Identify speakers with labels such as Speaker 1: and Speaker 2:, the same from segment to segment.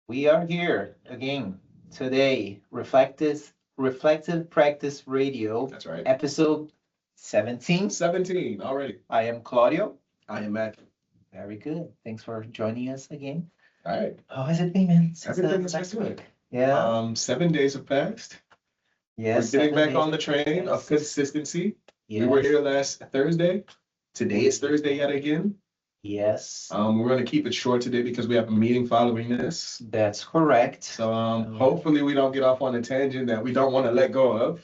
Speaker 1: We are here again today, Reflective Practice Radio,
Speaker 2: That's right.
Speaker 1: episode 17.
Speaker 2: 17 already.
Speaker 1: I am Claudio.
Speaker 2: I am Matthew.
Speaker 1: Very good. Thanks for joining us again.
Speaker 2: All right.
Speaker 1: How has it been, man? Since
Speaker 2: Everything is
Speaker 1: last
Speaker 2: good.
Speaker 1: week? Yeah.
Speaker 2: 7 days have passed.
Speaker 1: Yes.
Speaker 2: We're getting
Speaker 1: 7
Speaker 2: back on
Speaker 1: days
Speaker 2: the train of
Speaker 1: yes.
Speaker 2: consistency. We were
Speaker 1: Yes.
Speaker 2: here last Thursday. Today is Thursday yet again.
Speaker 1: Yes.
Speaker 2: We're going to keep it short today because we have a meeting following this.
Speaker 1: That's correct.
Speaker 2: So hopefully we don't get off on a tangent that we don't want to let go of.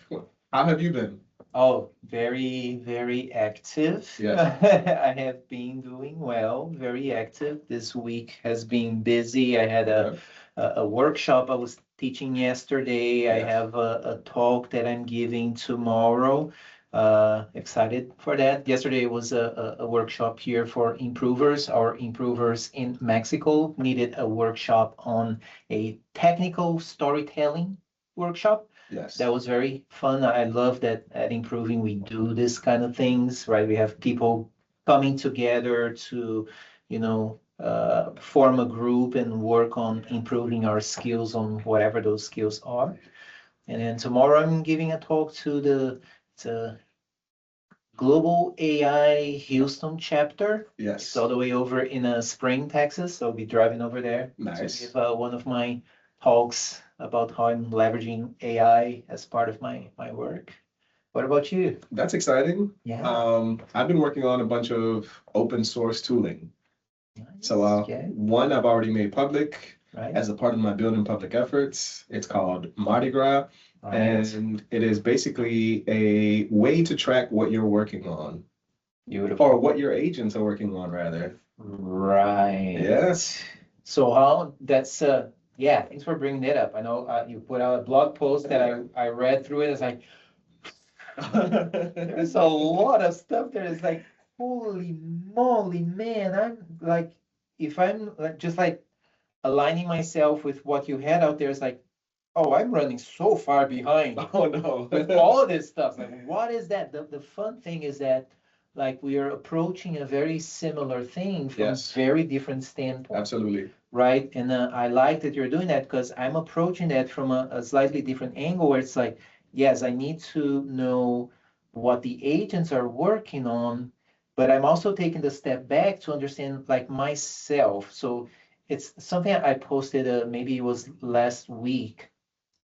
Speaker 2: How have you been?
Speaker 1: Oh, very, very active.
Speaker 2: Yes.
Speaker 1: I have been doing well, very active. This week has been busy. I had a workshop I was teaching yesterday. I
Speaker 2: Yes.
Speaker 1: have a talk that I'm giving tomorrow. Excited for that. Yesterday was a workshop here for improvers. Our improvers in Mexico needed a workshop on a technical storytelling workshop.
Speaker 2: Yes.
Speaker 1: That was very fun. I love that at Improving we do this kind of things, right? We have people coming together to, form a group and work on improving our skills on whatever those skills are. And then tomorrow I'm giving a talk to the Global AI Houston chapter.
Speaker 2: Yes.
Speaker 1: It's all the way over in Spring, Texas. So I'll be driving over there
Speaker 2: Nice.
Speaker 1: to give one of my talks about how I'm leveraging AI as part of my work. What about you?
Speaker 2: That's exciting.
Speaker 1: Yeah.
Speaker 2: I've been working on a bunch of open source tooling.
Speaker 1: Nice.
Speaker 2: So
Speaker 1: Yeah.
Speaker 2: one I've already made public
Speaker 1: Right.
Speaker 2: as a part of my building public efforts. It's called Mardi Gras,
Speaker 1: Right.
Speaker 2: and it is basically a way to track what you're working on,
Speaker 1: Beautiful.
Speaker 2: or what your agents are working on, rather.
Speaker 1: Right.
Speaker 2: Yes.
Speaker 1: So how that's yeah, thanks for bringing that up. I know you put out a blog post that I read through it. It's like there's a lot of stuff there. It's like, holy moly, man. I'm like, if I'm like just like aligning myself with what you had out there, it's like, oh, I'm running so far behind
Speaker 2: Oh no.
Speaker 1: with all of this stuff. Like, what is that? The fun thing is that like we are approaching a very similar thing from
Speaker 2: Yes.
Speaker 1: very different standpoints.
Speaker 2: Absolutely.
Speaker 1: Right. And I like that you're doing that because I'm approaching that from a slightly different angle where it's like, yes, I need to know what the agents are working on, but I'm also taking the step back to understand like myself. So it's something I posted, maybe it was last week,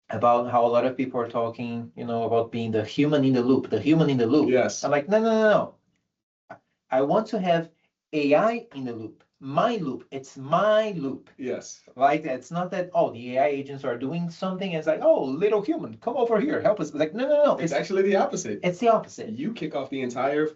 Speaker 1: about how a lot of people are talking, about being the human in the loop, the human in the loop.
Speaker 2: Yes.
Speaker 1: I'm like, no, no, no, no. I want to have AI in the loop. My loop, it's my loop.
Speaker 2: Yes.
Speaker 1: Like it's not that, oh, the AI agents are doing something and it's like, oh, little human, come over here, help us. It's like, no, no, no.
Speaker 2: It's actually the opposite.
Speaker 1: It's the opposite.
Speaker 2: You kick off the entire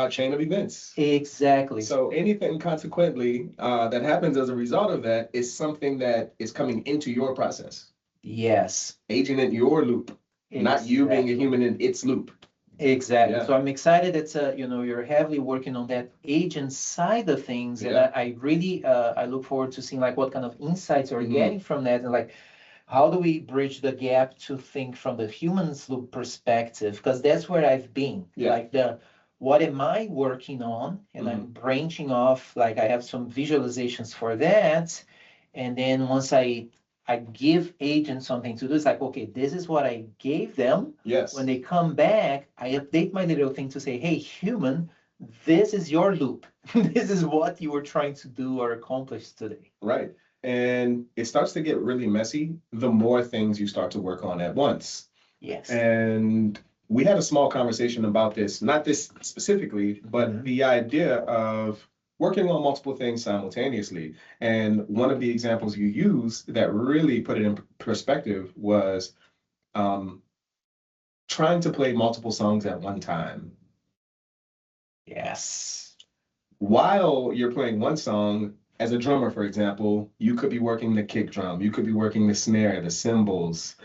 Speaker 2: chain of events.
Speaker 1: Exactly.
Speaker 2: So anything consequently that happens as a result of that is something that is coming into your process.
Speaker 1: Yes.
Speaker 2: Agent in your loop, not you being a human in its loop.
Speaker 1: Exactly.
Speaker 2: Yeah.
Speaker 1: So I'm excited that you're heavily working on that agent side of things, and
Speaker 2: Yeah.
Speaker 1: I really I look forward to seeing like what kind of insights are
Speaker 2: Mhm.
Speaker 1: getting from that, and like how do we bridge the gap to think from the human's loop perspective? Because that's where I've been.
Speaker 2: Yeah.
Speaker 1: Like what am I working on? And I'm branching off, like I have some visualizations for that. And then once I give agents something to do, it's like, okay, this is what I gave them.
Speaker 2: Yes.
Speaker 1: When they come back, I update my little thing to say, hey, human, this is your loop. This is what you were trying to do or accomplish today.
Speaker 2: Right. And it starts to get really messy the more things you start to work on at once.
Speaker 1: Yes.
Speaker 2: And we had a small conversation about this, not this specifically, but the idea of working on multiple things simultaneously. And one of the examples you used that really put it in perspective was trying to play multiple songs at one time.
Speaker 1: Yes.
Speaker 2: While you're playing one song, as a drummer, for example, you could be working the kick drum, you could be working the snare, the cymbals.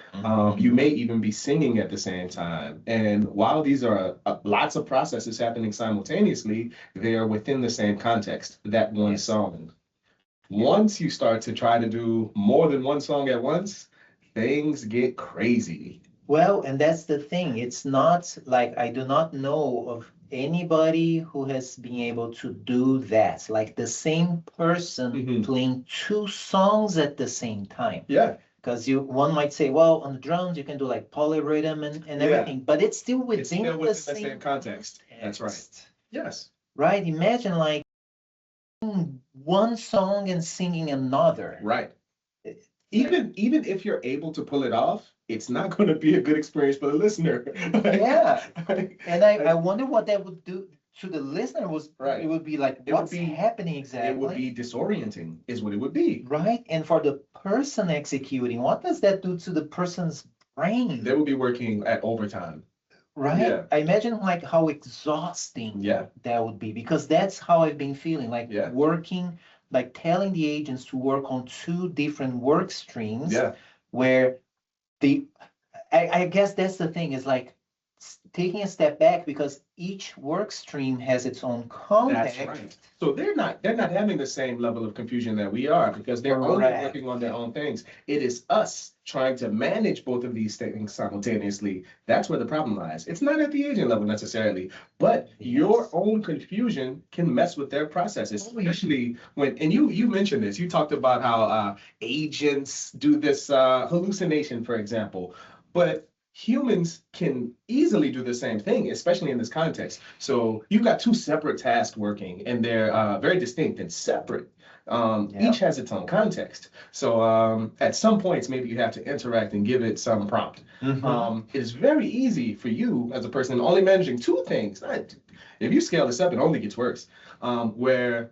Speaker 2: You may even be singing at the same time. And while these are lots of processes happening simultaneously, they are within the same context, that one song. Once you start to try to do more than one song at once, things get crazy.
Speaker 1: Well, and that's the thing. It's not like I do not know of anybody who has been able to do that, like the same person playing two songs at the same time.
Speaker 2: Yeah.
Speaker 1: Because one might say, well, on the drums you can do like polyrhythm and everything, but it's still within,
Speaker 2: the same context. That's right. Yes.
Speaker 1: Right. Imagine like one song and singing another.
Speaker 2: Right. Even if you're able to pull it off, it's not going to be a good experience for the listener.
Speaker 1: Yeah. And I wonder what that would do to the listener. It would be like, what's happening exactly?
Speaker 2: It would be disorienting, is what it would be.
Speaker 1: Right. And for the person executing, what does that do to the person's brain?
Speaker 2: They would be working at overtime.
Speaker 1: Right.
Speaker 2: Yeah.
Speaker 1: I imagine like how exhausting that would be, because that's how I've been feeling, like working, like telling the agents to work on two different work streams.
Speaker 2: Yeah.
Speaker 1: Where I guess that's the thing, is like taking a step back, because each work stream has its own context.
Speaker 2: That's right. So they're not having the same level of confusion that we are, because they're only working on their own things. It is us trying to manage both of these things simultaneously. That's where the problem lies. It's not at the agent level necessarily, but your own confusion can mess with their processes, especially when, and you mentioned this, you talked about how agents do this hallucination, for example, but humans can easily do the same thing, especially in this context. So you've got two separate tasks working, and they're very distinct and separate. Each has its own context. So at some points, maybe you have to interact and give it some prompt. It is very easy for you as a person only managing two things. If you scale this up, it only gets worse. Where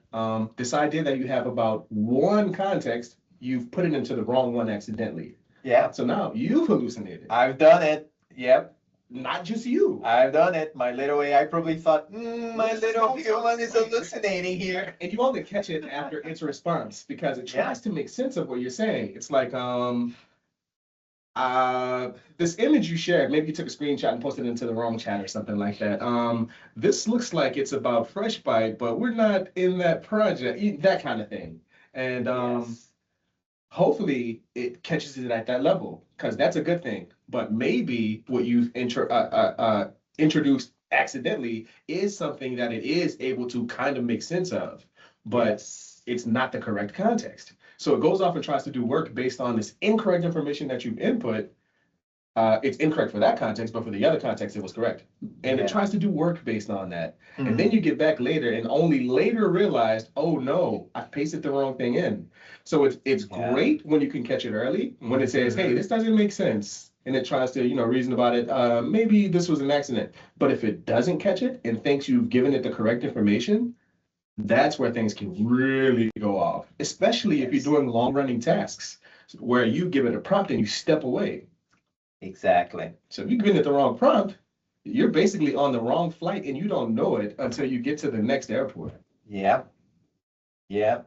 Speaker 2: this idea that you have about one context, you've put it into the wrong one accidentally.
Speaker 1: Yeah.
Speaker 2: So now you've hallucinated.
Speaker 1: I've done it. Yep.
Speaker 2: Not just you.
Speaker 1: I've done it. My little AI probably thought, my little human is hallucinating here.
Speaker 2: And you only catch it after its response, because it tries to make sense of what you're saying. It's like, this image you shared, maybe you took a screenshot and posted it into the wrong chat or something like that. This looks like it's about Fresh Bite, but we're not in that project, that kind of thing. And hopefully it catches it at that level, because that's a good thing. But maybe what you've introduced accidentally is something that it is able to kind of make sense of, but it's not the correct context. So it goes off and tries to do work based on this incorrect information that you've input. It's incorrect for that context, but for the other context, it was correct. And it tries to do work based on that. And then you get back later and only later realized, oh no, I pasted the wrong thing in. So it's great when you can catch it early, when it says, hey, this doesn't make sense. And it tries to, reason about it. Maybe this was an accident. But if it doesn't catch it and thinks you've given it the correct information, that's where things can really go off, especially if you're doing long running tasks where you give it a prompt and you step away.
Speaker 1: Exactly.
Speaker 2: So if you're giving it the wrong prompt, you're basically on the wrong flight and you don't know it until you get to the next airport.
Speaker 1: Yeah. Yeah.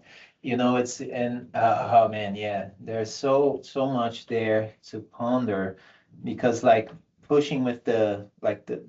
Speaker 1: It's, and oh man, there's so much there to ponder, because like pushing with the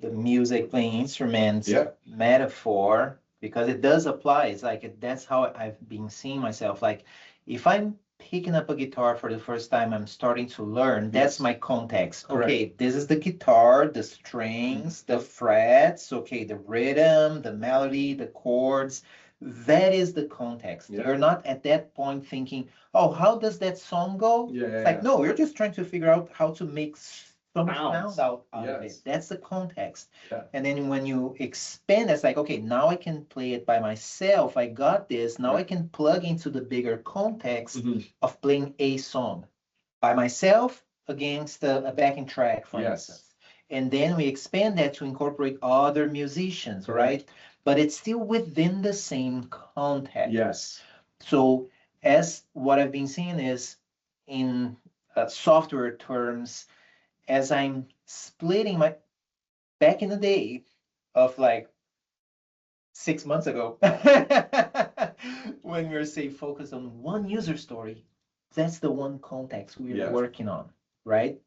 Speaker 1: music, playing instruments metaphor, because it does apply. It's like, that's how I've been seeing myself. Like if I'm picking up a guitar for the first time, I'm starting to learn, that's my context.
Speaker 2: Correct.
Speaker 1: Okay, this is the guitar, the strings, the frets, okay, the rhythm, the melody, the chords. That is the context. You're not at that point thinking, oh, how does that song go? It's like, no, you're just trying to figure out how to make some sound out of it. That's the context. And then when you expand, it's like, okay, now I can play it by myself. I got this. Now I can plug into the bigger context of playing a song by myself against a backing track, for instance. And then we expand that to incorporate other musicians, right? But it's still within the same context. So as what I've been seeing is, in software terms, as I'm splitting back in the day of like 6 months ago, when we were, say, focused on one user story, that's the one context we were working on, right?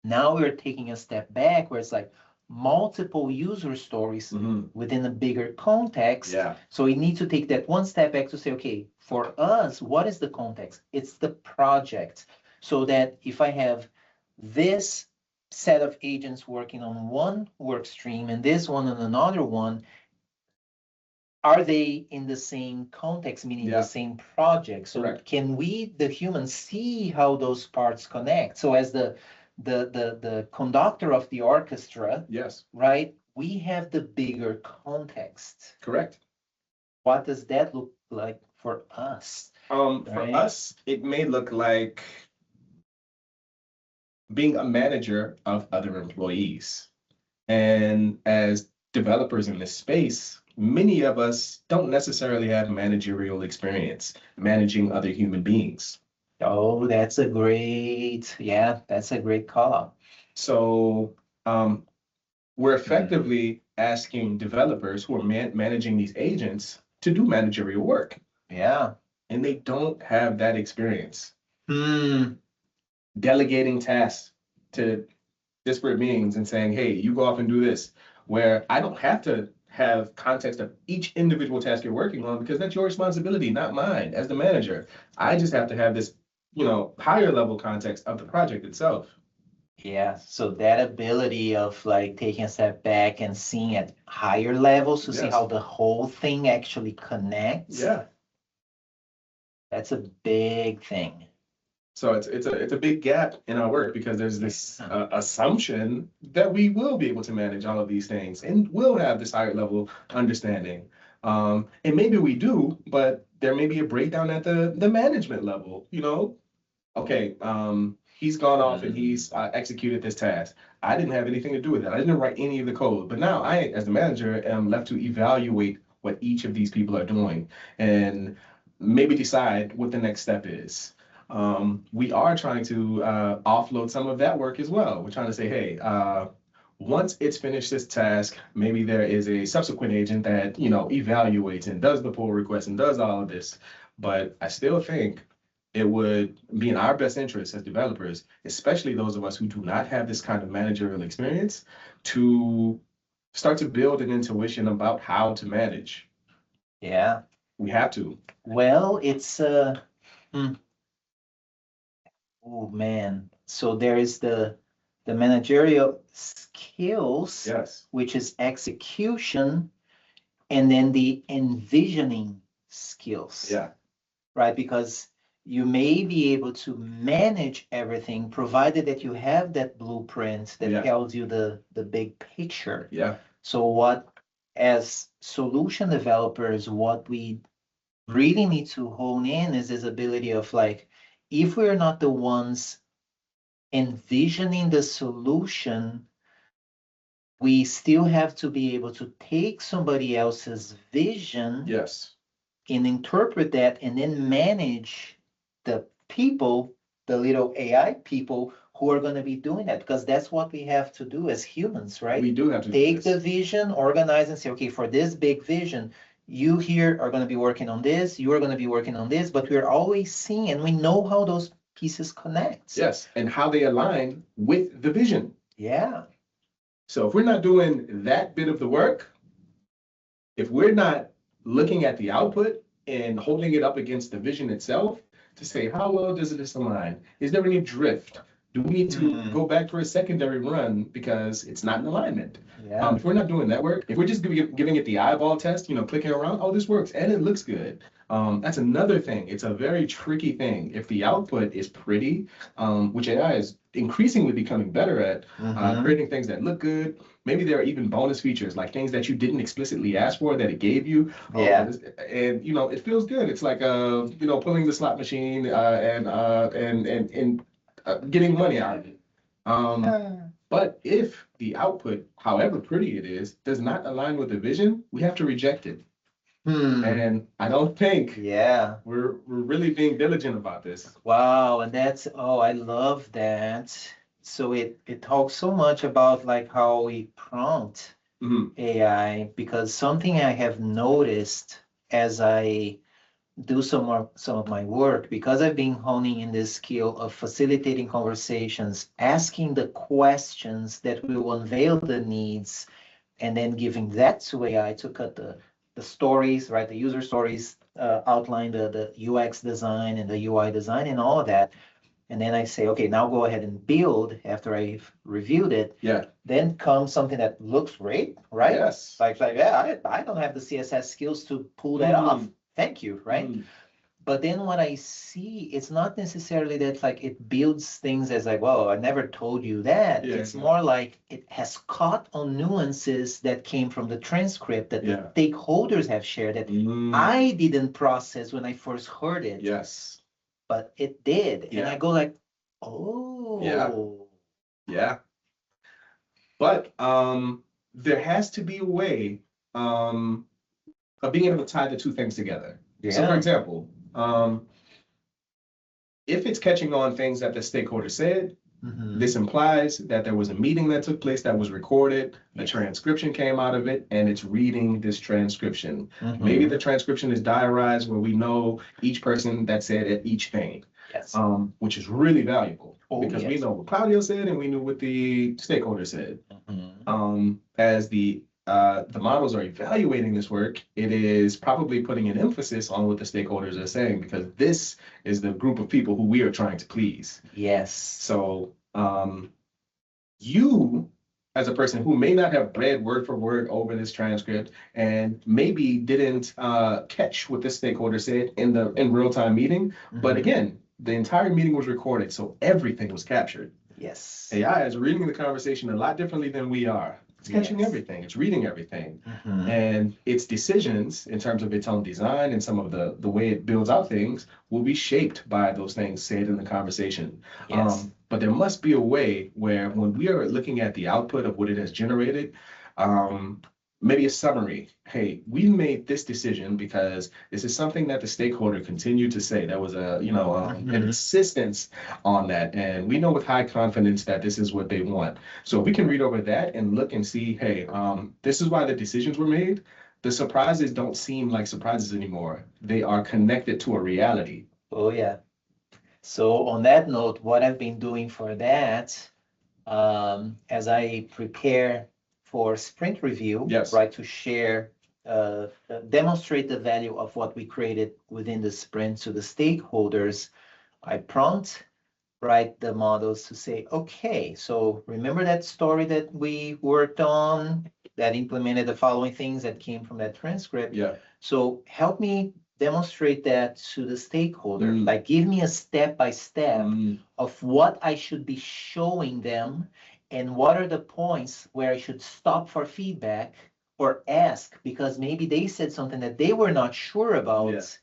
Speaker 1: Now we're taking a step back where it's like multiple user stories within a bigger context. So we need to take that one step back to say, okay, for us, what is the context? It's the project. So that if I have this set of agents working on one work stream and this one on another one, are they in the same context, meaning the same project? So
Speaker 2: Correct.
Speaker 1: can we, the humans, see how those parts connect? So as the conductor of the orchestra,
Speaker 2: Yes.
Speaker 1: right, we have the bigger context.
Speaker 2: Correct.
Speaker 1: What does that look like for us?
Speaker 2: For us, it may look like being a manager of other employees. And as developers in this space, many of us don't necessarily have managerial experience managing other human beings.
Speaker 1: Oh, that's a great, that's a great call out.
Speaker 2: So we're effectively asking developers who are managing these agents to do managerial work.
Speaker 1: Yeah.
Speaker 2: And they don't have that experience.
Speaker 1: Delegating
Speaker 2: tasks to disparate beings and saying, hey, you go off and do this, where I don't have to have context of each individual task you're working on because that's your responsibility, not mine as the manager. I just have to have this, higher level context of the project itself.
Speaker 1: Yeah, so that ability of like taking a step back and seeing at higher levels to see how the whole thing actually connects.
Speaker 2: Yeah.
Speaker 1: That's a big thing.
Speaker 2: So it's a big gap in our work because there's this assumption that we will be able to manage all of these things and will have this higher level understanding. And maybe we do, but there may be a breakdown at the management level, Okay, he's gone off and he's executed this task. I didn't have anything to do with that. I didn't write any of the code, but now I, as the manager, am left to evaluate what each of these people are doing and maybe decide what the next step is. We are trying to offload some of that work as well. We're trying to say, hey, once it's finished this task, maybe there is a subsequent agent that, evaluates and does the pull request and does all of this. But I still think it would be in our best interest as developers, especially those of us who do not have this kind of managerial experience, to start to build an intuition about how to manage.
Speaker 1: Yeah.
Speaker 2: We have to.
Speaker 1: Well, it's oh man. So there is the managerial skills, which is execution, and then the envisioning skills.
Speaker 2: Yeah.
Speaker 1: Right? Because you may be able to manage everything provided that you have that blueprint that tells you the big picture.
Speaker 2: Yeah.
Speaker 1: So what, as solution developers, what we really need to hone in is this ability of like, if we're not the ones envisioning the solution, we still have to be able to take somebody else's vision and interpret that and then manage the people, the little AI people who are going to be doing that, because that's what we have to do as humans, right?
Speaker 2: We do have to
Speaker 1: take the vision, organize and say, okay, for this big vision, you here are going to be working on this, you are going to be working on this, but we're always seeing and we know how those pieces connect.
Speaker 2: Yes, and how they align with the vision.
Speaker 1: Yeah.
Speaker 2: So if we're not doing that bit of the work, if we're not looking at the output and holding it up against the vision itself to say, how well does this align? Is there any drift? Do we need to go back for a secondary run because it's not in alignment?
Speaker 1: Yeah.
Speaker 2: If we're not doing that work, if we're just giving it the eyeball test, clicking around, oh, this works and it looks good. That's another thing. It's a very tricky thing. If the output is pretty, which AI is increasingly becoming better at, creating things that look good. Maybe there are even bonus features, like things that you didn't explicitly ask for that it gave you.
Speaker 1: Yeah.
Speaker 2: And it feels good. It's like pulling the slot machine and getting money out of it. But if the output, however pretty it is, does not align with the vision, we have to reject it. And I don't think we're really being diligent about this.
Speaker 1: Wow, and that's, I love that. So it talks so much about like how we prompt AI, because something I have noticed as I do some of my work, because I've been honing in this skill of facilitating conversations, asking the questions that will unveil the needs, and then giving that to AI to cut the stories, right? The user stories, outline the UX design and the UI design and all of that. and then I say, okay, now go ahead and build after I've reviewed it.
Speaker 2: Yeah.
Speaker 1: Then comes something that looks great, right?
Speaker 2: Yes.
Speaker 1: Like yeah, I don't have the CSS skills to pull that off. Thank you, right? But then what I see, it's not necessarily that like it builds things as like, well, I never told you that.
Speaker 2: Yeah,
Speaker 1: It's more like it has caught on nuances that came from the transcript that the stakeholders have shared that I didn't process when I first heard it.
Speaker 2: Yes.
Speaker 1: But it did.
Speaker 2: Yeah.
Speaker 1: And I go like, oh.
Speaker 2: Yeah. But there has to be a way of being able to tie the two things together.
Speaker 1: Yeah.
Speaker 2: So for example, if it's catching on things that the stakeholder said, this implies that there was a meeting that took place that was recorded, a transcription came out of it, and it's reading this transcription. Maybe the transcription is diarized where we know each person that said at each thing, which is really valuable because we know what Claudio said and we knew what the stakeholder said. As the models are evaluating this work, it is probably putting an emphasis on what the stakeholders are saying because this is the group of people who we are trying to please.
Speaker 1: Yes.
Speaker 2: So you, as a person who may not have read word for word over this transcript and maybe didn't catch what the stakeholder said in real-time meeting, but again, the entire meeting was recorded, so everything was captured.
Speaker 1: Yes.
Speaker 2: AI is reading the conversation a lot differently than we are. It's catching everything. It's reading everything. And its decisions in terms of its own design and some of the way it builds out things will be shaped by those things said in the conversation.
Speaker 1: Yes.
Speaker 2: But there must be a way where when we are looking at the output of what it has generated, maybe a summary. Hey, we made this decision because this is something that the stakeholder continued to say. There was an insistence on that. And we know with high confidence that this is what they want. So we can read over that and look and see, hey, this is why the decisions were made. The surprises don't seem like surprises anymore. They are connected to a reality.
Speaker 1: Oh, yeah. So on that note, what I've been doing for that, as I prepare for sprint review, right, to share, demonstrate the value of what we created within the sprint to the stakeholders, I prompt, right, the models to say, okay, so remember that story that we worked on that implemented the following things that came from that transcript?
Speaker 2: Yeah.
Speaker 1: So help me demonstrate that to the stakeholder. Like, give me a step-by-step of what I should be showing them and what are the points where I should stop for feedback or ask because maybe they said something that they were not sure about.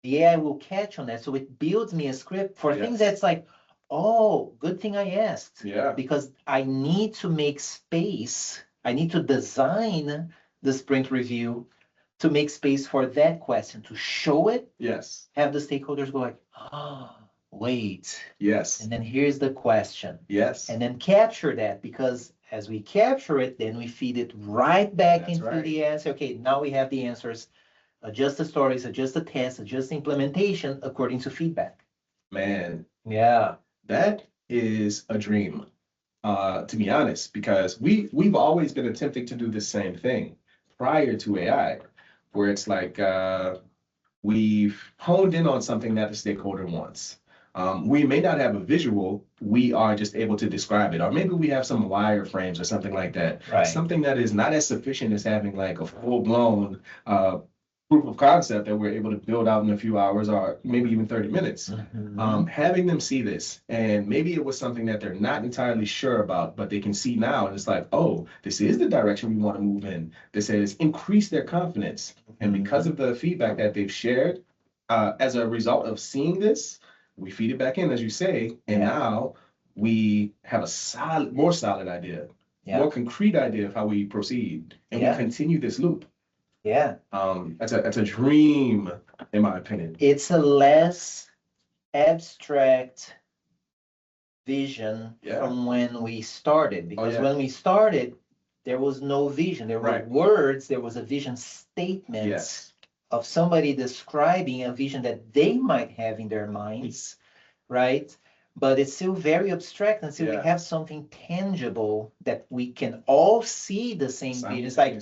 Speaker 1: The AI will catch on that. So it builds me a script for things that's like, oh, good thing I asked.
Speaker 2: Yeah.
Speaker 1: Because I need to make space. I need to design the sprint review to make space for that question, to show it.
Speaker 2: Yes.
Speaker 1: Have the stakeholders go like, oh, wait.
Speaker 2: Yes.
Speaker 1: And then here's the question.
Speaker 2: Yes.
Speaker 1: And then capture that because as we capture it, then we feed it right back into the answer. Okay, now we have the answers. Adjust the stories, adjust the tests, adjust the implementation according to feedback.
Speaker 2: Man.
Speaker 1: Yeah.
Speaker 2: That is a dream, to be honest, because we've always been attempting to do the same thing prior to AI, where it's like we've honed in on something that the stakeholder wants. We may not have a visual, we are just able to describe it. Or maybe we have some wireframes or something like that.
Speaker 1: Right.
Speaker 2: Something that is not as sufficient as having like a full-blown proof of concept that we're able to build out in a few hours or maybe even 30 minutes. Having them see this, and maybe it was something that they're not entirely sure about, but they can see now, and it's like, oh, this is the direction we want to move in. This has increased their confidence. And because of the feedback that they've shared, as a result of seeing this, we feed it back in, as you say, and now we have a more solid idea, more concrete idea of how we proceed, and we continue this loop.
Speaker 1: Yeah.
Speaker 2: That's a dream, in my opinion.
Speaker 1: It's a less abstract vision from when we started, because when we started, there was no vision. There were words, there was a vision statement of somebody describing a vision that they might have in their minds, right? but it's still very abstract until we have something tangible that we can all see the same vision. It's like,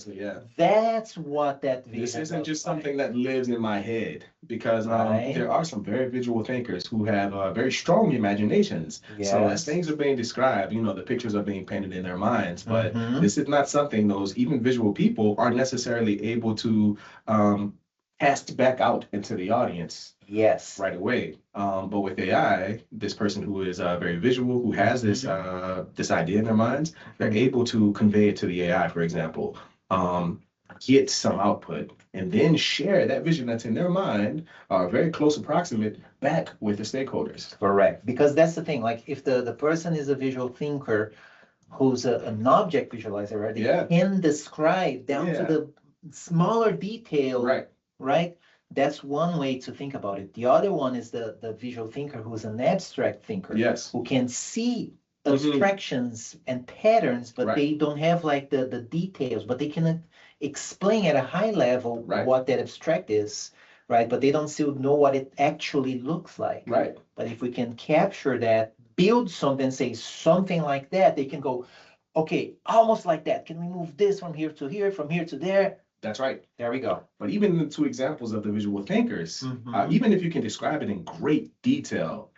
Speaker 1: that's what that vision
Speaker 2: This isn't just
Speaker 1: like.
Speaker 2: something that lives in my head, because there are some very visual thinkers who have very strong imaginations. So as things are being described, you know, the pictures are being painted in their minds, but this is not something those even visual people are necessarily able to cast back out into the audience.
Speaker 1: Yes.
Speaker 2: Right away. But with AI, this person who is very visual, who has this this idea in their minds, they're able to convey it to the AI, for example, get some output, and then share that vision that's in their mind, very close approximate, back with the stakeholders.
Speaker 1: Correct. Because that's the thing. Like, if the person is a visual thinker who's an object visualizer, right? They can describe down to the smaller detail. Right? That's one way to think about it. The other one is the visual thinker who's an abstract thinker. Who can see abstractions and patterns, but they don't have like the details, but they can explain at a high level what that abstract is, right? But they don't still know what it actually looks like.
Speaker 2: Right.
Speaker 1: But if we can capture that, build something, say something like that, they can go, okay, almost like that. Can we move this from here to here, from here to there?
Speaker 2: That's right.
Speaker 1: There we go.
Speaker 2: But even the two examples of the visual thinkers, even if you can describe it in great detail,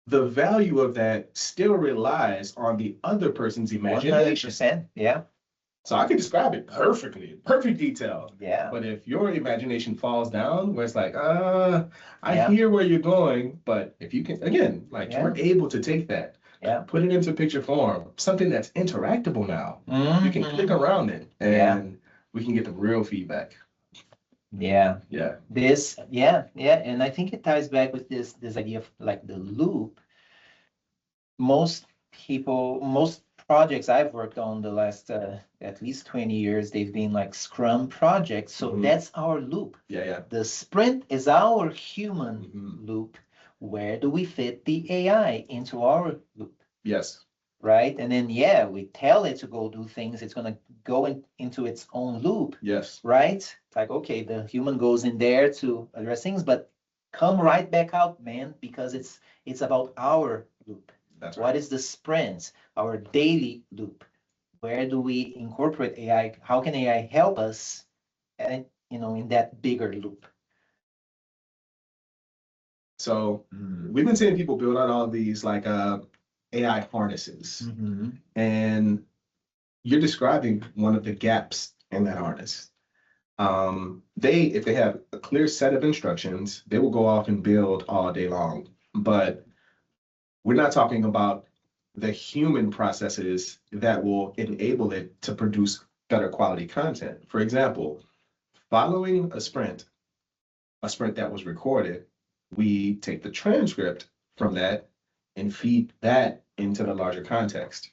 Speaker 2: the value of that still relies on the other person's imagination.
Speaker 1: 100%, yeah.
Speaker 2: So I can describe it perfectly, perfect detail.
Speaker 1: Yeah.
Speaker 2: But if your imagination falls down, where it's like, I hear where you're going, but if you can, again, like we're able to take that, put it into picture form, something that's interactable now. You can click around it, and we can get the real feedback.
Speaker 1: Yeah.
Speaker 2: Yeah.
Speaker 1: And I think it ties back with this idea of like the loop. Most projects I've worked on the last at least 20 years, they've been like Scrum projects. So that's our loop. The sprint is our human loop. Where do we fit the AI into our loop?
Speaker 2: Yes.
Speaker 1: Right? And then, we tell it to go do things. It's going to go into its own loop.
Speaker 2: Yes.
Speaker 1: Right? It's like, okay, the human goes in there to address things, but come right back out, man, because it's about our loop.
Speaker 2: That's right.
Speaker 1: What is the sprint, our daily loop? Where do we incorporate AI? How can AI help us, and in that bigger loop?
Speaker 2: So we've been seeing people build out all these like AI harnesses, and you're describing one of the gaps in that harness. If they have a clear set of instructions, they will go off and build all day long. But we're not talking about the human processes that will enable it to produce better quality content. For example, following a sprint that was recorded, we take the transcript from that and feed that into the larger context.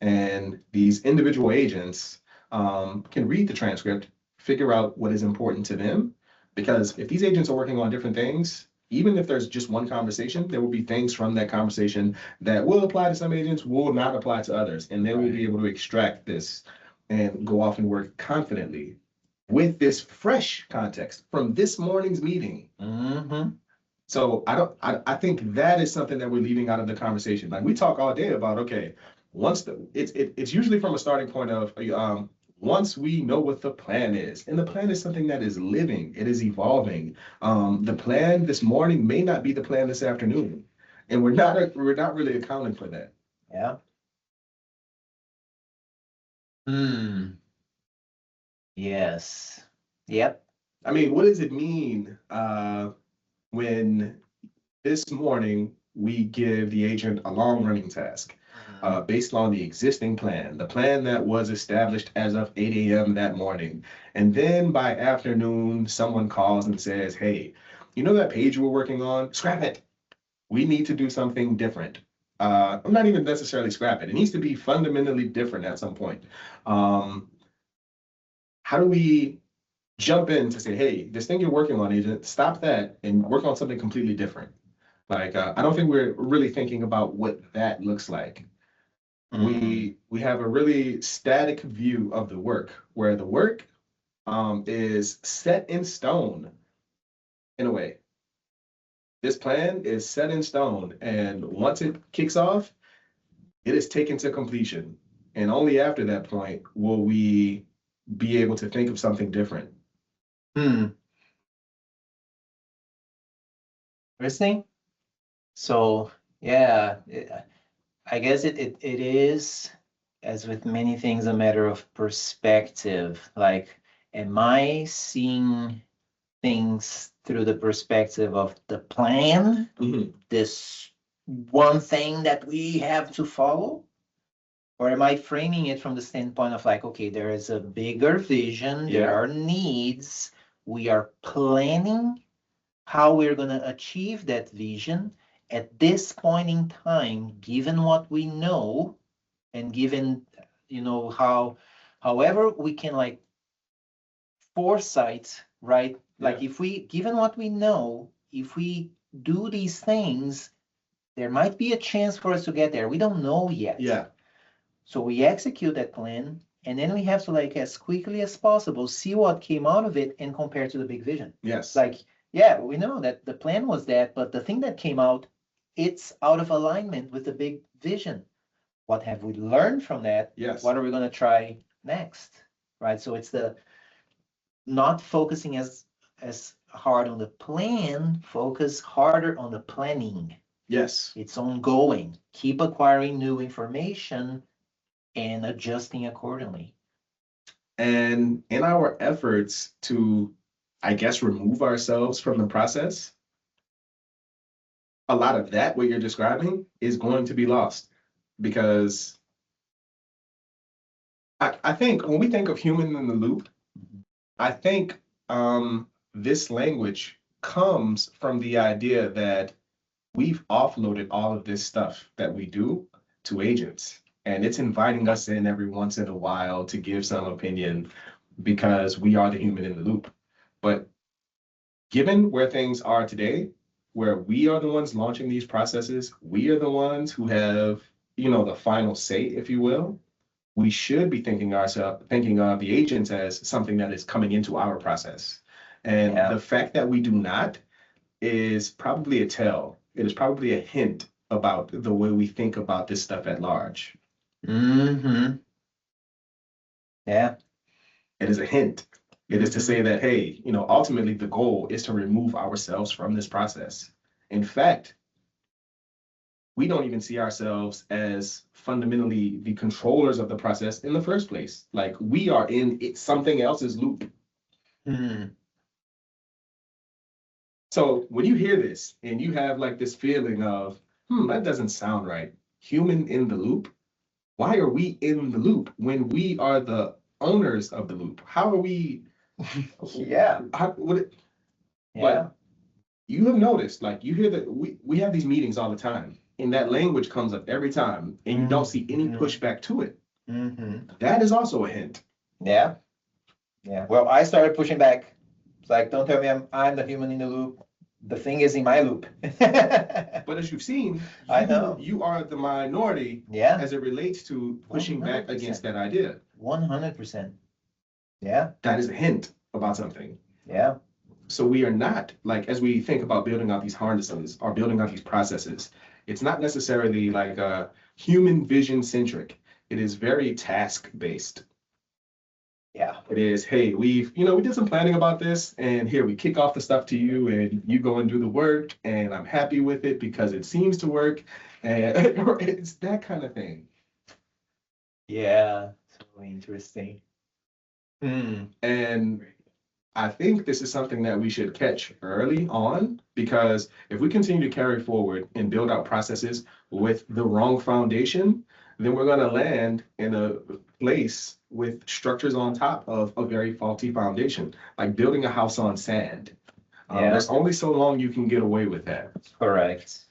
Speaker 2: And these individual agents can read the transcript, figure out what is important to them, because if these agents are working on different things, even if there's just one conversation, there will be things from that conversation that will apply to some agents, will not apply to others, and they will be able to extract this and go off and work confidently with this fresh context from this morning's meeting. So I think that is something that we're leaving out of the conversation. Like, we talk all day about, okay, it's usually from a starting point of once we know what the plan is, and the plan is something that is living, it is evolving. The plan this morning may not be the plan this afternoon, and we're not really accounting for that.
Speaker 1: Yeah. Yes. Yep.
Speaker 2: I mean, what does it mean when this morning we give the agent a long-running task based on the existing plan, the plan that was established as of 8 a.m. that morning, and then by afternoon, someone calls and says, hey, you know that page we're working on? Scrap it. We need to do something different. I'm not even necessarily scrap it. It needs to be fundamentally different at some point. How do we jump in to say, hey, this thing you're working on, agent, stop that and work on something completely different? Like, I don't think we're really thinking about what that looks like. We have a really static view of the work, where the work is set in stone in a way. This plan is set in stone, and once it kicks off, it is taken to completion. And only after that point will we be able to think of something different.
Speaker 1: Interesting. So yeah, I guess it is, as with many things, a matter of perspective. Like, am I seeing things through the perspective of the plan, this one thing that we have to follow? Or am I framing it from the standpoint of like, okay, there is a bigger vision, there are needs, we are planning how we're going to achieve that vision at this point in time, given what we know, and given, however we can like foresight, right? Like if we, given what we know, if we do these things, there might be a chance for us to get there. We don't know yet.
Speaker 2: Yeah.
Speaker 1: So we execute that plan, and then we have to, like, as quickly as possible, see what came out of it and compare to the big vision.
Speaker 2: Yes.
Speaker 1: Like, yeah, we know that the plan was that, but the thing that came out, it's out of alignment with the big vision. What have we learned from that?
Speaker 2: Yes.
Speaker 1: What are we going to try next? Right. So it's the not focusing as hard on the plan, focus harder on the planning.
Speaker 2: Yes.
Speaker 1: It's ongoing. Keep acquiring new information and adjusting accordingly.
Speaker 2: And in our efforts to, I guess, remove ourselves from the process, a lot of that, what you're describing, is going to be lost. Because I think when we think of human in the loop, I think this language comes from the idea that we've offloaded all of this stuff that we do to agents. And it's inviting us in every once in a while to give some opinion because we are the human in the loop. But given where things are today, where we are the ones launching these processes, we are the ones who have, the final say, if you will, we should be thinking of the agents as something that is coming into our process. And the fact that we do not is probably a tell. It is probably a hint about the way we think about this stuff at large.
Speaker 1: Mm-hmm. Yeah.
Speaker 2: It is a hint. It is to say that, hey, ultimately the goal is to remove ourselves from this process. In fact, we don't even see ourselves as fundamentally the controllers of the process in the first place. Like, we are in something else's loop. So when you hear this and you have like this feeling of, that doesn't sound right. Human in the loop. Why are we in the loop when we are the owners of the loop? How are we?
Speaker 1: Yeah.
Speaker 2: But you have noticed, like, you hear that we have these meetings all the time, and that language comes up every time, and you don't see any pushback to it. That is also a hint.
Speaker 1: Yeah. Yeah. Well, I started pushing back. It's like, don't tell me I'm the human in the loop. The thing is in my loop.
Speaker 2: But as you've seen,
Speaker 1: I know
Speaker 2: you are the minority as it relates to pushing 100%. Back against that idea.
Speaker 1: 100%. Yeah.
Speaker 2: That is a hint about something.
Speaker 1: Yeah.
Speaker 2: So we are not, like, as we think about building out these harnesses or building out these processes, it's not necessarily like a human vision centric. It is very task based.
Speaker 1: Yeah.
Speaker 2: It is, hey, we did some planning about this, and here we kick off the stuff to you, and you go and do the work, and I'm happy with it because it seems to work, and it's that kind of thing.
Speaker 1: Yeah, so interesting.
Speaker 2: And I think this is something that we should catch early on, because if we continue to carry forward and build out processes with the wrong foundation, then we're going to land in a place with structures on top of a very faulty foundation, like building a house on sand. There's only so long you can get away with that.
Speaker 1: Correct.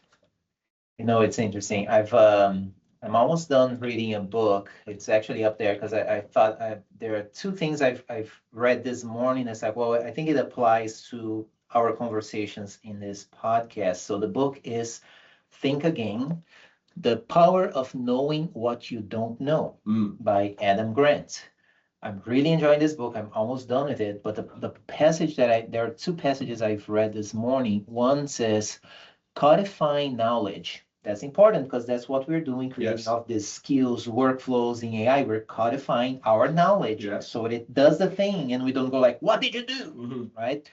Speaker 1: It's interesting. I'm almost done reading a book. It's actually up there because I thought there are two things I've read this morning. It's like, well, I think it applies to our conversations in this podcast. So the book is Think Again: The Power of Knowing What You Don't Know by Adam Grant. I'm really enjoying this book. I'm almost done with it. But the passage there are two passages I've read this morning. One says, codifying knowledge. That's important because that's what we're doing, creating
Speaker 2: Yes.
Speaker 1: all of these skills, workflows in AI. We're codifying our knowledge
Speaker 2: Yes.
Speaker 1: so it does the thing and we don't go like, what did you do? Right?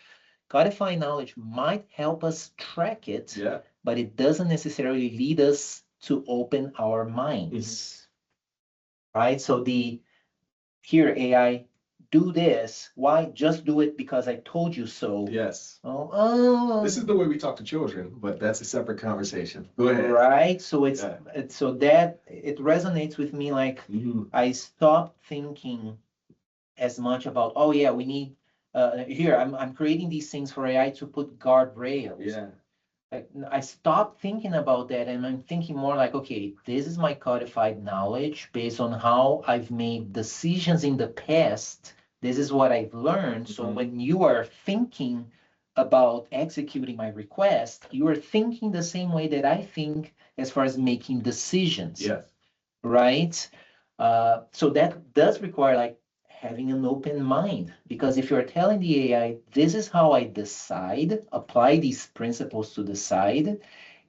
Speaker 1: Codifying knowledge might help us track it,
Speaker 2: Yeah.
Speaker 1: but it doesn't necessarily lead us to open our minds. Right? So here AI, do this. Why? Just do it because I told you so.
Speaker 2: Yes.
Speaker 1: Oh,
Speaker 2: This is the way we talk to children, but that's a separate conversation. Go ahead.
Speaker 1: right. So
Speaker 2: Yeah.
Speaker 1: it's so that it resonates with me. Like I stopped thinking as much about, oh yeah, we need here I'm creating these things for AI to put guardrails.
Speaker 2: Yeah.
Speaker 1: Like I stopped thinking about that, and I'm thinking more like, okay, this is my codified knowledge based on how I've made decisions in the past. This is what I've learned. So when you are thinking about executing my request, you are thinking the same way that I think as far as making decisions.
Speaker 2: Yes.
Speaker 1: Right? So that does require like having an open mind, because if you're telling the AI, this is how I decide, apply these principles to decide,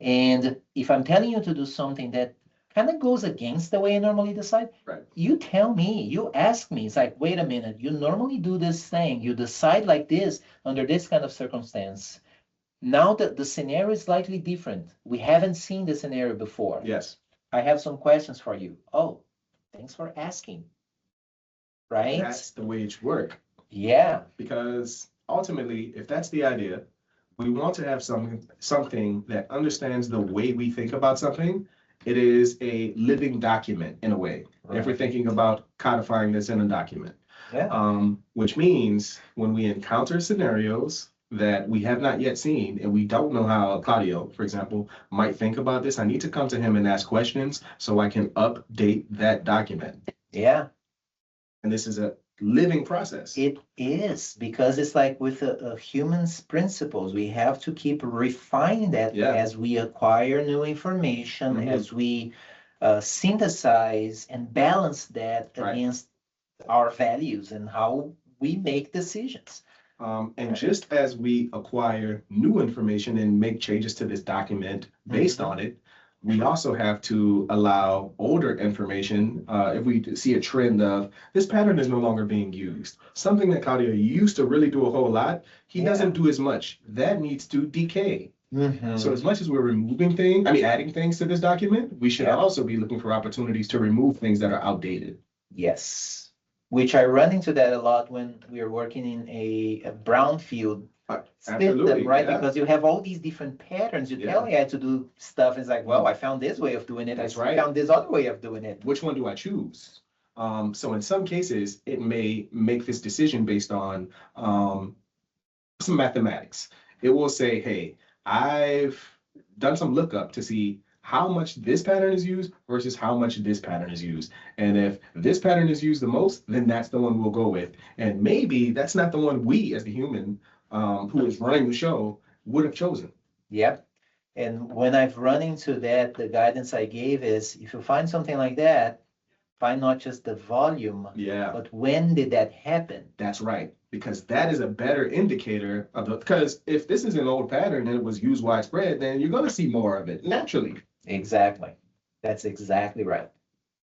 Speaker 1: and if I'm telling you to do something that kind of goes against the way I normally decide,
Speaker 2: Right.
Speaker 1: you tell me, you ask me, it's like, wait a minute, you normally do this thing, you decide like this under this kind of circumstance. Now that the scenario is slightly different, we haven't seen the scenario before.
Speaker 2: Yes.
Speaker 1: I have some questions for you. Oh, thanks for asking. Right?
Speaker 2: That's the way it should work.
Speaker 1: Yeah.
Speaker 2: Because ultimately, if that's the idea, we want to have something that understands the way we think about something. It is a living document in a way.
Speaker 1: Right.
Speaker 2: If we're thinking about codifying this in a document.
Speaker 1: Yeah.
Speaker 2: Which means when we encounter scenarios that we have not yet seen and we don't know how Claudio, for example, might think about this, I need to come to him and ask questions so I can update that document.
Speaker 1: Yeah.
Speaker 2: And this is a living process.
Speaker 1: It is, because it's like with a human's principles, we have to keep refining that as we acquire new information, as we synthesize and balance that against our values and how we make decisions.
Speaker 2: And just as we acquire new information and make changes to this document based on it, we also have to allow older information. If we see a trend of this pattern is no longer being used, something that Claudio used to really do a whole lot, he doesn't do as much. That needs to decay. So as much as we're removing things, adding things to this document, we should also be looking for opportunities to remove things that are outdated.
Speaker 1: Yes. Which I run into that a lot when we are working in a brownfield system, right? Because you have all these different patterns. You tell AI to do stuff, and it's like, well, I found this way of doing it. I found this other way of doing it.
Speaker 2: Which one do I choose? So in some cases, it may make this decision based on some mathematics. It will say, hey, I've done some lookup to see how much this pattern is used versus how much this pattern is used. And if this pattern is used the most, then that's the one we'll go with. And maybe that's not the one we as the human who is running the show would have chosen.
Speaker 1: Yep. And when I've run into that, the guidance I gave is, if you find something like that, find not just the volume, but when did that happen?
Speaker 2: That's right. Because that is a better indicator of because if this is an old pattern and it was used widespread, then you're going to see more of it naturally.
Speaker 1: Exactly. That's exactly right.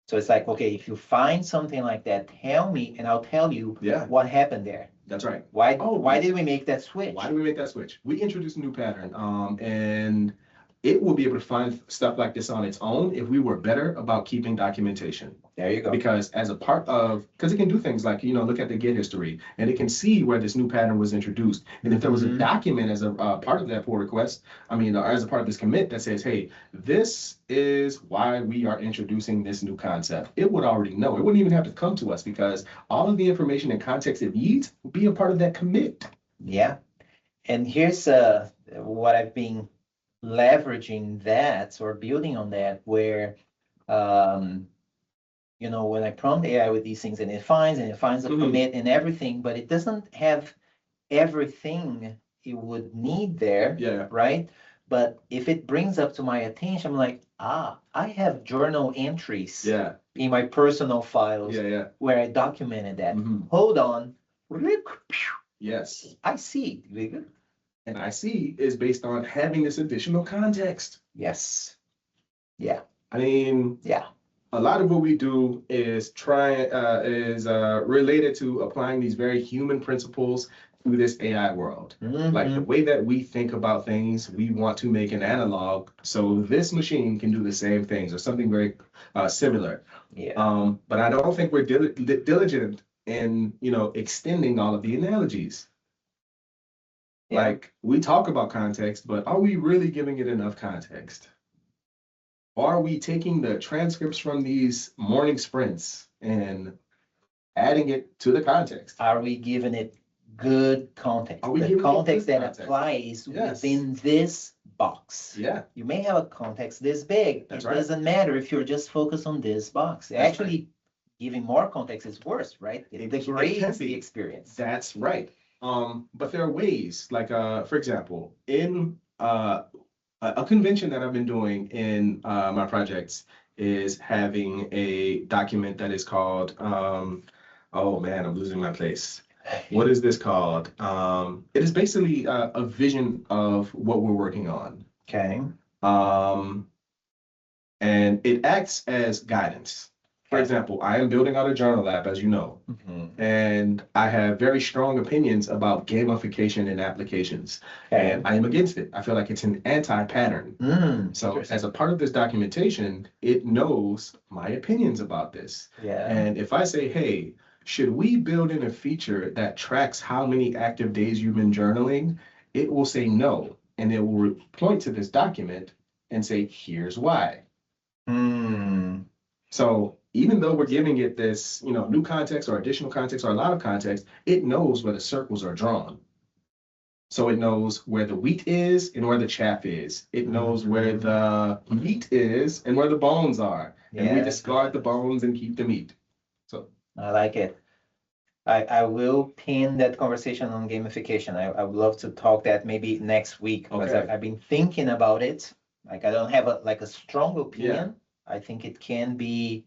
Speaker 1: So it's like, okay, if you find something like that, tell me, and I'll tell you what happened there.
Speaker 2: That's right.
Speaker 1: Why did we make that switch?
Speaker 2: Why did we make that switch? We introduced a new pattern, and it will be able to find stuff like this on its own if we were better about keeping documentation.
Speaker 1: There you go.
Speaker 2: Because as a part of, because it can do things like, look at the Git history, and it can see where this new pattern was introduced. And if there was a document as a part of that pull request, or as a part of this commit that says, hey, this is why we are introducing this new concept, it would already know. It wouldn't even have to come to us because all of the information and context it needs will be a part of that commit. Yeah.
Speaker 1: And here's what I've been leveraging that or building on that, where when I prompt AI with these things and it finds a commit and everything, but it doesn't have everything it would need there, right? But if it brings up to my attention, I'm like, I have journal entries
Speaker 2: Yeah.
Speaker 1: in my personal files
Speaker 2: Yeah.
Speaker 1: where I documented that.
Speaker 2: Mhm.
Speaker 1: Hold on.
Speaker 2: Yes.
Speaker 1: I see.
Speaker 2: And I see is based on having this additional context.
Speaker 1: Yes. Yeah.
Speaker 2: I mean,
Speaker 1: Yeah.
Speaker 2: a lot of what we do is related to applying these very human principles to this AI world. Like the way that we think about things, we want to make an analog so this machine can do the same things or something very similar.
Speaker 1: Yeah.
Speaker 2: But I don't think we're diligent in, extending all of the analogies.
Speaker 1: Yeah.
Speaker 2: Like we talk about context, but are we really giving it enough context? Are we taking the transcripts from these morning sprints and adding it to the context?
Speaker 1: Are we giving it good context?
Speaker 2: Are we
Speaker 1: The
Speaker 2: giving it
Speaker 1: context
Speaker 2: good
Speaker 1: that
Speaker 2: context?
Speaker 1: applies
Speaker 2: Yes.
Speaker 1: within this box.
Speaker 2: Yeah,
Speaker 1: You may have a context this big.
Speaker 2: That's
Speaker 1: It
Speaker 2: right.
Speaker 1: doesn't matter if you're just focused on this box.
Speaker 2: That's
Speaker 1: Actually, giving more context is worse, right? It
Speaker 2: It
Speaker 1: degrades
Speaker 2: can
Speaker 1: the
Speaker 2: be.
Speaker 1: experience.
Speaker 2: that's right. But there are ways, like for example, in a convention that I've been doing in my projects is having a document that is called oh man, I'm losing my place. What is this called? It is basically a vision of what we're working on.
Speaker 1: Okay.
Speaker 2: And it acts as guidance. For
Speaker 1: Okay.
Speaker 2: example, I am building out a journal app, as you know,
Speaker 1: Mhm.
Speaker 2: and I have very strong opinions about gamification in applications,
Speaker 1: Okay.
Speaker 2: and I am against it. I feel like it's an anti-pattern. So
Speaker 1: Interesting.
Speaker 2: as a part of this documentation, it knows my opinions about this.
Speaker 1: Yeah.
Speaker 2: And if I say, hey, should we build in a feature that tracks how many active days you've been journaling? It will say no, and it will point to this document and say, here's why. So even though we're giving it this, new context or additional context or a lot of context, it knows where the circles are drawn. So it knows where the wheat is and where the chaff is. It knows where the meat is and where the bones are. And we
Speaker 1: Yeah.
Speaker 2: discard the bones and keep the meat. So
Speaker 1: I like it. I will pin that conversation on gamification. I would love to talk that maybe next week because
Speaker 2: Okay.
Speaker 1: I've been thinking about it. Like I don't have a strong opinion. I think it can be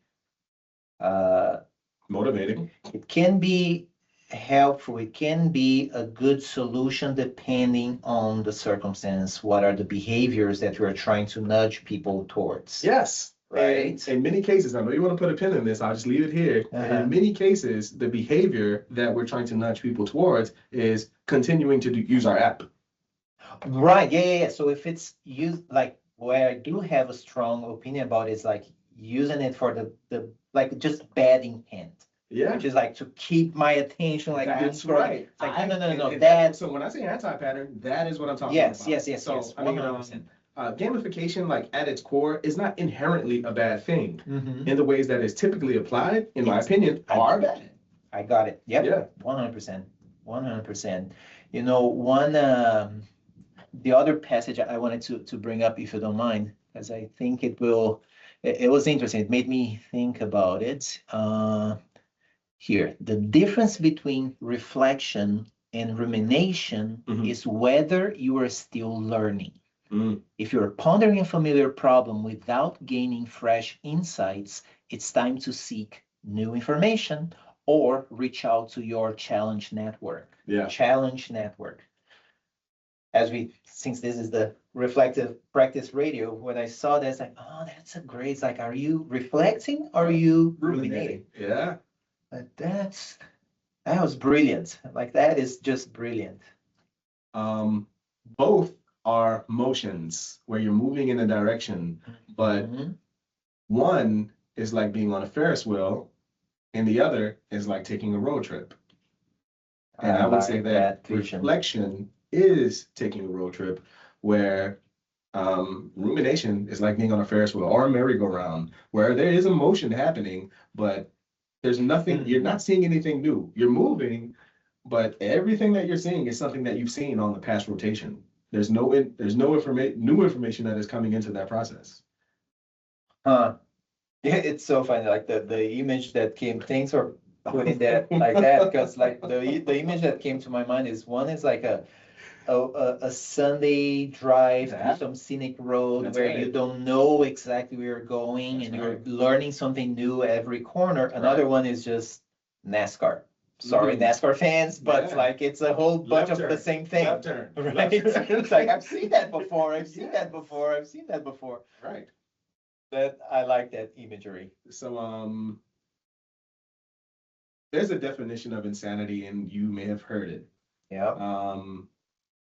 Speaker 2: motivating.
Speaker 1: it can be helpful. It can be a good solution depending on the circumstance. What are the behaviors that you're trying to nudge people towards?
Speaker 2: Yes.
Speaker 1: Right.
Speaker 2: In many cases, I know you want to put a pin in this, I'll just leave it here. In many cases, the behavior that we're trying to nudge people towards is continuing to use our app.
Speaker 1: Right. Yeah. So if it's used like where I do have a strong opinion about it, is like using it for the like just bad intent.
Speaker 2: Yeah.
Speaker 1: Which is like to keep my attention, like
Speaker 2: That's
Speaker 1: doom scrolling.
Speaker 2: right.
Speaker 1: It's like no.
Speaker 2: And so when I say anti-pattern, that is what I'm talking about.
Speaker 1: Yes.
Speaker 2: So I mean,
Speaker 1: 100%.
Speaker 2: Gamification, like at its core, is not inherently a bad thing.
Speaker 1: Mhm.
Speaker 2: In the ways that it's typically applied, in my opinion, are bad.
Speaker 1: I got it. Yep.
Speaker 2: Yeah.
Speaker 1: 100%. 100%. The other passage I wanted to bring up, if you don't mind, because I think it was interesting. It made me think about it. Here, the difference between reflection and rumination is whether you are still learning. If you're pondering a familiar problem without gaining fresh insights, it's time to seek new information or reach out to your challenge network.
Speaker 2: Yeah.
Speaker 1: Challenge network. Since this is the reflective practice radio, when I saw that, it's like, oh, that's a great, it's like, are you reflecting or are you ruminating?
Speaker 2: Yeah.
Speaker 1: But that was brilliant. Like, that is just brilliant.
Speaker 2: Both are motions where you're moving in a direction, but one is like being on a Ferris wheel and the other is like taking a road trip. And I would say that reflection is taking a road trip, where rumination is like being on a Ferris wheel or a merry-go-round, where there is a motion happening, but there's nothing, you're not seeing anything new. You're moving, but everything that you're seeing is something that you've seen on the past rotation. There's no new information that is coming into that process.
Speaker 1: Yeah, it's so funny. Like the image that came, thanks for putting that like that, because like the image that came to my mind is one is like a Sunday drive through
Speaker 2: Yeah.
Speaker 1: some scenic road
Speaker 2: That's
Speaker 1: where
Speaker 2: right.
Speaker 1: you don't know exactly where you're going
Speaker 2: That's
Speaker 1: and you're
Speaker 2: right.
Speaker 1: learning something new every corner. Another one is just NASCAR. Sorry,
Speaker 2: Mhm.
Speaker 1: NASCAR fans, but
Speaker 2: Yeah.
Speaker 1: like it's a whole bunch
Speaker 2: Left
Speaker 1: of the
Speaker 2: turn.
Speaker 1: same thing.
Speaker 2: Left turn.
Speaker 1: Right?
Speaker 2: Left turn.
Speaker 1: It's like I've seen that before. I've seen that
Speaker 2: Yes.
Speaker 1: before. I've seen that before.
Speaker 2: Right.
Speaker 1: That I like that imagery.
Speaker 2: So there's a definition of insanity, and you may have heard it.
Speaker 1: Yeah.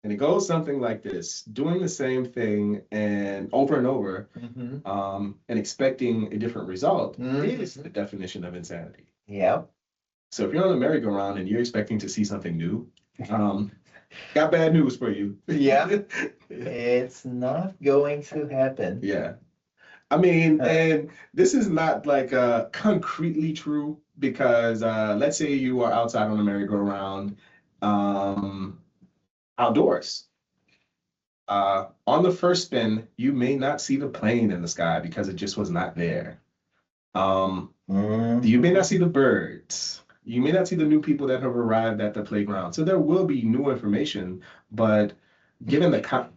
Speaker 2: And it goes something like this: doing the same thing and over,
Speaker 1: Mm-hmm.
Speaker 2: and expecting a different result
Speaker 1: Mhm.
Speaker 2: is the definition of insanity.
Speaker 1: Yeah.
Speaker 2: So if you're on a merry-go-round and you're expecting to see something new, got bad news for you.
Speaker 1: Yeah. It's not going to happen.
Speaker 2: Yeah. I mean, and this is not like concretely true because let's say you are outside on a merry-go-round, outdoors. On the first spin, you may not see the plane in the sky because it just was not there. You may not see the birds. You may not see the new people that have arrived at the playground. So there will be new information, but given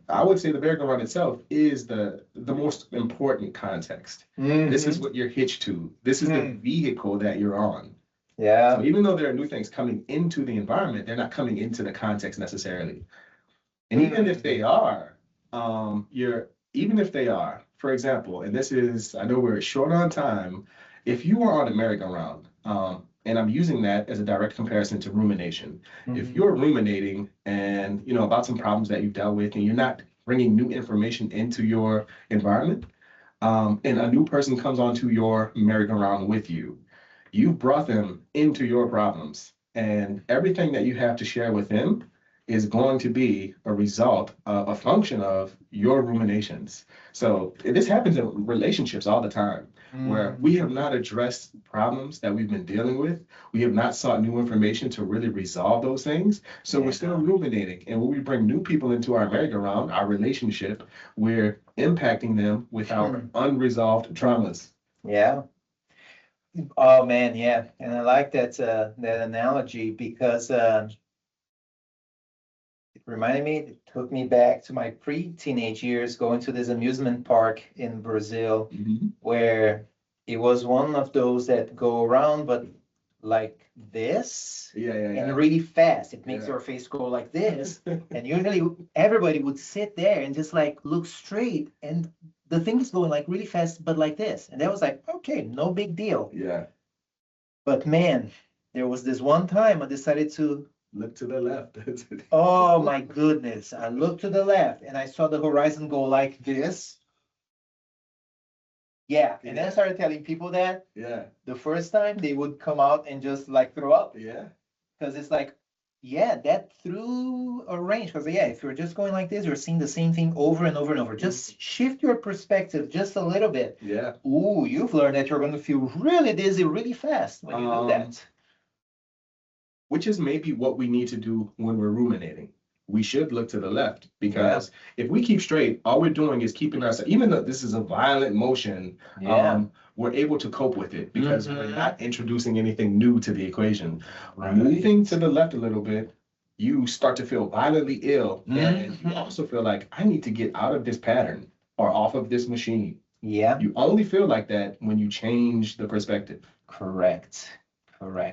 Speaker 2: I would say the merry-go-round itself is the most important context. This is what you're hitched to. This is the vehicle that you're on.
Speaker 1: Yeah.
Speaker 2: So even though there are new things coming into the environment, they're not coming into the context necessarily. And even if they are, even if they are, for example, and this is, I know we're short on time, if you are on a merry-go-round, and I'm using that as a direct comparison to rumination. If you're ruminating and about some problems that you've dealt with, and you're not bringing new information into your environment, and a new person comes onto your merry-go-round with you, you've brought them into your problems, and everything that you have to share with them is going to be a result, a function of your ruminations. So this happens in relationships all the time, where we have not addressed problems that we've been dealing with. We have not sought new information to really resolve those things. So we're still ruminating. And when we bring new people into our merry-go-round, our relationship, we're impacting them with our unresolved traumas.
Speaker 1: Yeah. Oh man, yeah. And I like that analogy because it reminded me, it took me back to my pre-teenage years going to this amusement park in Brazil where it was one of those that go around, but like this and really fast. It makes your face go like this. And usually everybody would sit there and just like look straight, and the thing is going like really fast, but like this. And that was like, okay, no big deal.
Speaker 2: Yeah.
Speaker 1: But man, there was this one time I decided to
Speaker 2: look to the left.
Speaker 1: Oh my goodness. I looked to the left and I saw the horizon go like this. Yeah. And then I started telling people that the first time they would come out and just like throw up.
Speaker 2: Yeah.
Speaker 1: Because it's like, yeah, that threw a range. Because yeah, if you're just going like this, you're seeing the same thing over and over and over. Just shift your perspective just a little bit.
Speaker 2: Yeah.
Speaker 1: Ooh, you've learned that you're going to feel really dizzy really fast when you do that.
Speaker 2: Which is maybe what we need to do when we're ruminating. We should look to the left, because if we keep straight, all we're doing is keeping ourselves, even though this is a violent motion, we're able to cope with it because we're not introducing anything new to the equation. Moving to the left a little bit, you start to feel violently ill, and you also feel like, I need to get out of this pattern or off of this machine.
Speaker 1: Yeah.
Speaker 2: You only feel like that when you change the perspective.
Speaker 1: Correct.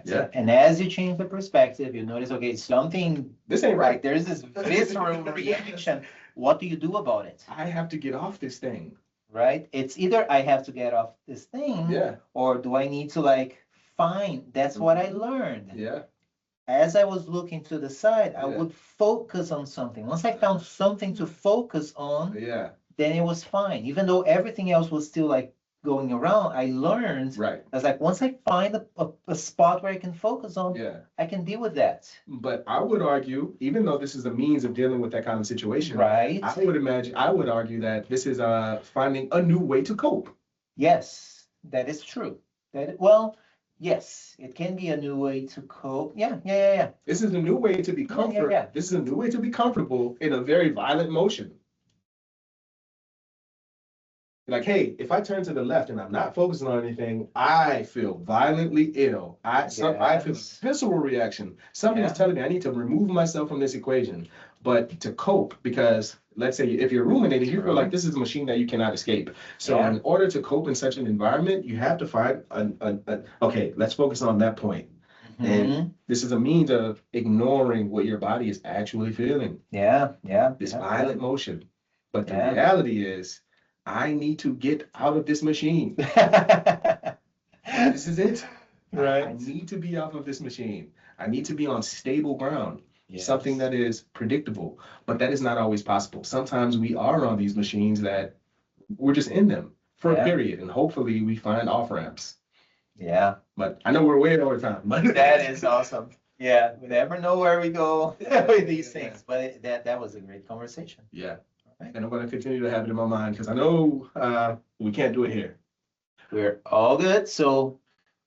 Speaker 2: Yeah.
Speaker 1: And as you change the perspective, you notice, okay, something,
Speaker 2: this ain't right.
Speaker 1: There's this visceral reaction. What do you do about it?
Speaker 2: I have to get off this thing.
Speaker 1: Right? It's either I have to get off this thing, or do I need to like find, that's what I learned.
Speaker 2: Yeah.
Speaker 1: As I was looking to the side, I would focus on something. Once I found something to focus on, then it was fine. Even though everything else was still like going around, I learned. I was like, once I find a spot where I can focus on, I can deal with that.
Speaker 2: But I would argue, even though this is a means of dealing with that kind of situation, I would argue that this is finding a new way to cope.
Speaker 1: Yes, that is true. Yes, it can be a new way to cope. Yeah.
Speaker 2: This is a new way to be comfortable. This is a new way to be comfortable in a very violent motion. Like, hey, if I turn to the left and I'm not focusing on anything, I feel violently ill. I feel a visceral reaction. Something is telling me I need to remove myself from this equation. but to cope, because let's say if you're ruminating, you feel
Speaker 1: True.
Speaker 2: like this is a machine that you cannot escape. So
Speaker 1: Yeah.
Speaker 2: in order to cope in such an environment, you have to find okay, let's focus on that point. And
Speaker 1: Mhm.
Speaker 2: this is a means of ignoring what your body is actually feeling,
Speaker 1: Yeah, yeah,
Speaker 2: this
Speaker 1: yeah,
Speaker 2: violent motion. But the
Speaker 1: yeah.
Speaker 2: reality is, I need to get out of this machine. This is it. I
Speaker 1: Right.
Speaker 2: need to be off of this machine. I need to be on stable ground,
Speaker 1: Yes.
Speaker 2: something that is predictable. But that is not always possible. Sometimes we are on these machines that we're just in them for a
Speaker 1: Yeah.
Speaker 2: period, and hopefully we find off ramps.
Speaker 1: Yeah,
Speaker 2: But I know we're way over time. But
Speaker 1: that is awesome. Yeah, we never know where we go with these
Speaker 2: Yeah.
Speaker 1: things, but that was a great conversation.
Speaker 2: Yeah.
Speaker 1: All right.
Speaker 2: And I'm going to continue to have it in my mind because I know we can't do it here.
Speaker 1: We're all good. So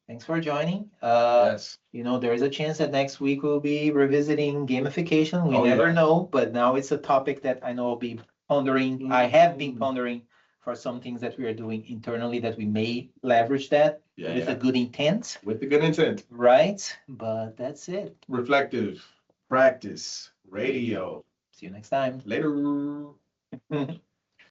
Speaker 1: thanks for joining.
Speaker 2: Yes.
Speaker 1: You know, there is a chance that next week we'll be revisiting gamification. We
Speaker 2: Oh,
Speaker 1: never
Speaker 2: yeah.
Speaker 1: know, but now it's a topic that I know I'll be pondering. I have been pondering for some things that we are doing internally that we may leverage that
Speaker 2: Yeah,
Speaker 1: with a
Speaker 2: yeah.
Speaker 1: good intent,
Speaker 2: With the good intent.
Speaker 1: right? But that's it.
Speaker 2: Reflective practice radio.
Speaker 1: See you next time.
Speaker 2: Later.